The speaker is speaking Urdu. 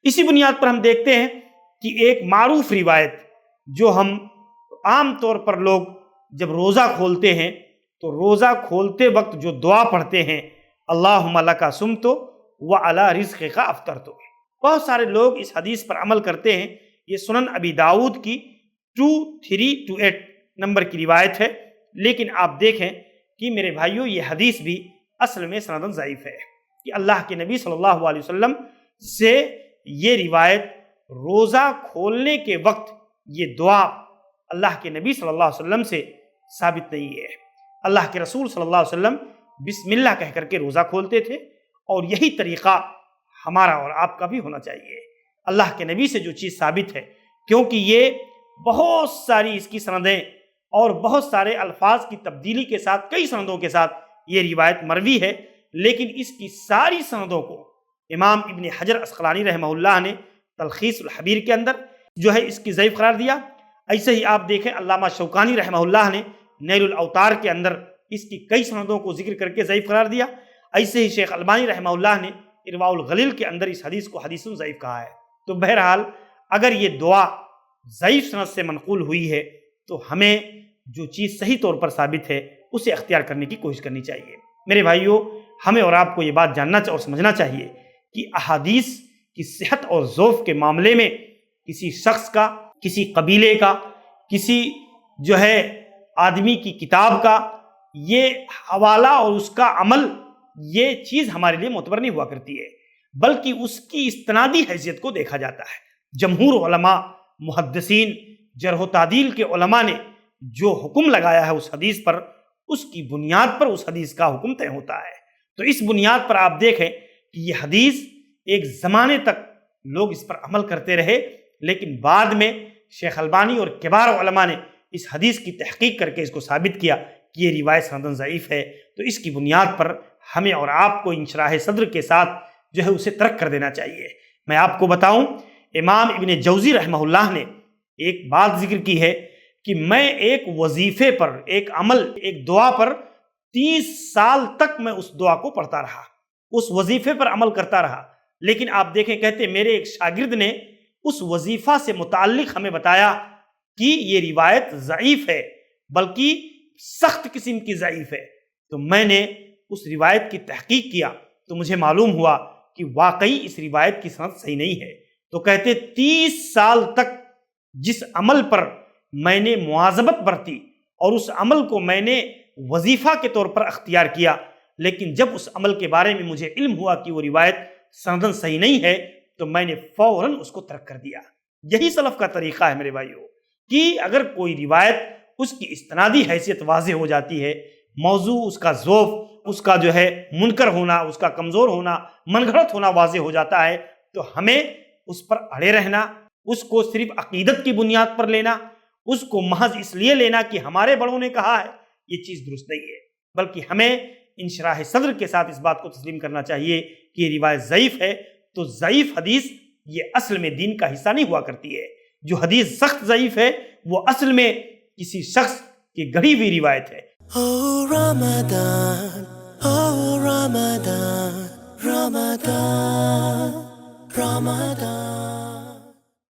اسی بنیاد پر ہم دیکھتے ہیں کہ ایک معروف روایت جو ہم عام طور پر لوگ جب روزہ کھولتے ہیں تو روزہ کھولتے وقت جو دعا پڑھتے ہیں، اللہم لک صمت وعلی رزقک افطرت، بہت سارے لوگ اس حدیث پر عمل کرتے ہیں۔ یہ سنن ابی داؤد کی 2328 نمبر کی روایت ہے، لیکن آپ دیکھیں کہ میرے بھائیوں یہ حدیث بھی اصل میں سندن ضعیف ہے کہ اللہ کے نبی صلی اللہ علیہ وسلم سے یہ روایت روزہ کھولنے کے وقت یہ دعا اللہ کے نبی صلی اللہ علیہ وسلم سے ثابت نہیں ہے۔ اللہ کے رسول صلی اللہ علیہ وسلم بسم اللہ کہہ کر کے روزہ کھولتے تھے، اور یہی طریقہ ہمارا اور آپ کا بھی ہونا چاہیے۔ اللہ کے نبی سے جو چیز ثابت ہے، کیونکہ یہ بہت ساری اس کی سندیں اور بہت سارے الفاظ کی تبدیلی کے ساتھ، کئی سندوں کے ساتھ یہ روایت مروی ہے، لیکن اس کی ساری سندوں کو امام ابن حجر عسقلانی رحمہ اللہ نے تلخیص الحبیر کے اندر جو ہے اس کی ضعیف قرار دیا۔ ایسے ہی آپ دیکھیں علامہ شوکانی رحمہ اللہ نے نیل الاوتار کے اندر اس کی کئی سندوں کو ذکر کر کے ضعیف قرار دیا۔ ایسے ہی شیخ البانی رحمہ اللہ نے ارواء الغلیل کے اندر اس حدیث کو حدیث ضعیف کہا ہے۔ تو بہرحال اگر یہ دعا ضعیف سند سے منقول ہوئی ہے تو ہمیں جو چیز صحیح طور پر ثابت ہے اسے اختیار کرنے کی کوشش کرنی چاہیے۔ میرے بھائیوں، ہمیں اور آپ کو یہ بات جاننا اور سمجھنا چاہیے کہ احادیث کی صحت اور ضعف کے معاملے میں کسی شخص کا، کسی قبیلے کا، کسی جو ہے آدمی کی کتاب کا یہ حوالہ اور اس کا عمل، یہ چیز ہمارے لیے معتبر نہیں ہوا کرتی ہے، بلکہ اس کی استنادی حیثیت کو دیکھا جاتا ہے۔ جمہور علماء، محدثین، جرح و تعدیل کے علماء نے جو حکم لگایا ہے اس حدیث پر، اس کی بنیاد پر اس حدیث کا حکم طے ہوتا ہے۔ تو اس بنیاد پر آپ دیکھیں کہ یہ حدیث ایک زمانے تک لوگ اس پر عمل کرتے رہے، لیکن بعد میں شیخ البانی اور کبار علماء نے اس حدیث کی تحقیق کر کے اس کو ثابت کیا کہ یہ روایت سندن ضعیف ہے۔ تو اس کی بنیاد پر ہمیں اور آپ کو انشراح صدر کے ساتھ جو ہے اسے ترک کر دینا چاہیے۔ میں آپ کو بتاؤں، امام ابن جوزی رحمہ اللہ نے ایک بات ذکر کی ہے کہ میں ایک وظیفے پر، ایک عمل، ایک دعا پر 30 سال تک میں اس دعا کو پڑھتا رہا، اس وظیفے پر عمل کرتا رہا، لیکن آپ دیکھیں کہتے میرے ایک شاگرد نے اس وظیفہ سے متعلق ہمیں بتایا کہ یہ روایت ضعیف ہے، بلکہ سخت قسم کی ضعیف ہے۔ تو میں نے اس روایت کی تحقیق کیا تو مجھے معلوم ہوا کہ واقعی اس روایت کی سند صحیح نہیں ہے۔ تو کہتے 30 سال تک جس عمل پر میں نے مواظبت برتی اور اس عمل کو میں نے وظیفہ کے طور پر اختیار کیا، لیکن جب اس عمل کے بارے میں مجھے علم ہوا کہ وہ روایت سندن صحیح نہیں ہے تو میں نے فوراً اس کو ترک کر دیا۔ یہی سلف کا طریقہ ہے میرے بھائیوں، کہ اگر کوئی روایت اس کی استنادی حیثیت واضح ہو جاتی ہے، موضوع، اس کا ضعف، اس کا جو ہے منکر ہونا، اس کا کمزور ہونا، من گھڑت ہونا واضح ہو جاتا ہے، تو ہمیں اس پر اڑے رہنا، اس کو صرف عقیدت کی بنیاد پر لینا، اس کو محض اس لیے لینا کہ ہمارے بڑوں نے کہا ہے، یہ چیز درست نہیں ہے، بلکہ ہمیں انشراح صدر کے ساتھ اس بات کو تسلیم کرنا چاہیے کہ یہ روایت ضعیف ہے۔ تو ضعیف حدیث یہ اصل میں دین کا حصہ نہیں ہوا کرتی ہے۔ جو حدیث سخت ضعیف ہے وہ اصل میں کسی شخص کی گڑھی ہوئی روایت ہے۔ Oh Ramadan, oh Ramadan, Ramadan, Ramadan.